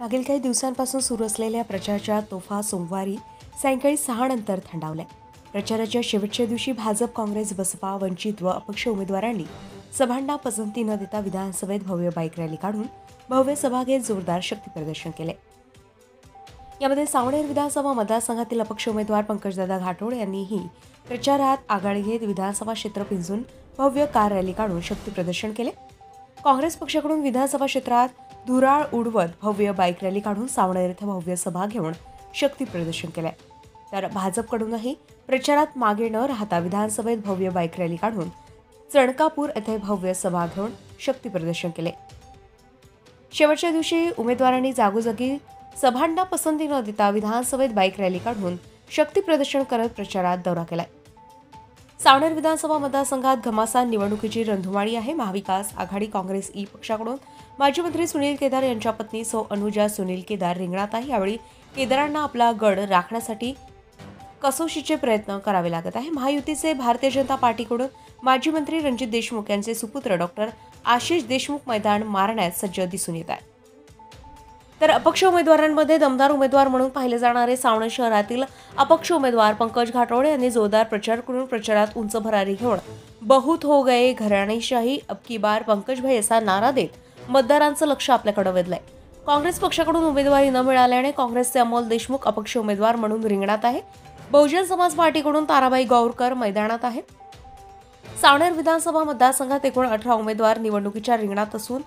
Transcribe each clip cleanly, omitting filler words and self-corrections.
मागील काही दिवसांपासून सुरू असलेल्या प्रचाराच्या तोफा सोमवारी सायंकाळी 6 नंतर थंडावल्या. प्रचाराच्या शेवटच्या दिवशी भाजप, काँग्रेस, बसपा, वंचित व अपक्ष उमेदवारांनी सभांना पसंती न देता विधानसभेत भव्य बाईक रॅली काढून भव्य सभा घेत जोरदार शक्ती प्रदर्शन केले. यामध्ये सावनेर विधानसभा मतदारसंघातील अपक्ष उमेदवार पंकजदादा घाटोळ यांनीही प्रचारात आघाडी घेत विधानसभा क्षेत्र पिंजून भव्य कार रॅली काढून शक्ती प्रदर्शन केले. काँग्रेस पक्षाकडून विधानसभा क्षेत्रात धुराळ उडवत भव्य बाईक रॅली काढून सावनेर येथे भव्य सभा घेऊन शक्ती प्रदर्शन केले. तर भाजपकडूनही प्रचारात मागे न राहता विधानसभेत भव्य बाईक रॅली काढून चणकापूर येथे भव्य सभा घेऊन शक्ती प्रदर्शन केले. शेवटच्या दिवशी उमेदवारांनी जागोजागी सभांना पसंती न देता विधानसभेत बाईक रॅली काढून शक्ती प्रदर्शन करत प्रचारात दौरा केलाय. सावनेर विधानसभा मतदारसंघात घमासान निवडणुकीची रणधुमाळी आहे. महाविकास आघाडी काँग्रेस ई पक्षाकडून माजी मंत्री सुनील केदार यांच्या पत्नी सौ अनुजा सुनील केदार रिंगणात आहे. यावेळी केदारांना आपला गड राखण्यासाठी कसोशीचे प्रयत्न करावे लागत आहे. महायुतीचे भारतीय जनता पार्टीकडून माजी मंत्री रणजित देशमुख यांचे सुपुत्र डॉक्टर आशिष देशमुख मैदान मारण्यास सज्ज दिसून येत आहे. तर अपक्ष उमेदवारांमध्ये दमदार उमेदवार म्हणून पाहिले जाणारे सावनेर शहरातील अपक्ष उमेदवार पंकज घाटोळ यांनी जोरदार प्रचार करून प्रचारात उंच भरारी घेऊन बहुत हो गए घराणेशाही अब की बार पंकज भाई असा नारा देत मतदारांचं लक्ष आपल्याकडे वेधलंय. काँग्रेस पक्षाकडून उमेदवारी न मिळाल्याने काँग्रेसचे अमोल देशमुख अपक्ष उमेदवार म्हणून रिंगणात आहे. बहुजन समाज पार्टीकडून ताराबाई गौरकर मैदानात आहेत. सावनेर विधानसभा मतदारसंघात एकूण 18 उमेदवार निवडणुकीच्या रिंगणात असून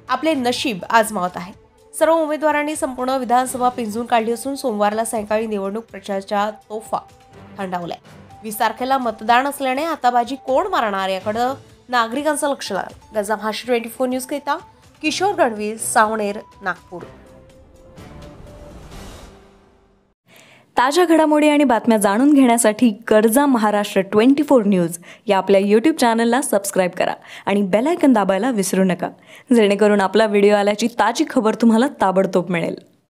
आपले नशीब आजमावत आहेत. सर्व उमेदवारांनी संपूर्ण विधानसभा पिंजून काढली असून सोमवारला सायंकाळी निवडणूक प्रचाराच्या तोफा थंडावलाय. 20 तारखेला मतदान असल्याने आता बाजी कोण मारणार याकडे नागरिकांचं लक्ष लागलं. गजा महाराष्ट्र 24 न्यूज करिता किशोर गणवी, सावनेर, नागपूर. ताज्या घडामोडी आणि बातम्या जाणून घेण्यासाठी गरजा महाराष्ट्र 24 न्यूज या आपल्या यूट्यूब चॅनलला सबस्क्राईब करा आणि बेल आयकॉन दाबायला विसरू नका, जेणेकरून आपला व्हिडिओ आल्याची ताजी खबर तुम्हाला ताबडतोब मिळेल.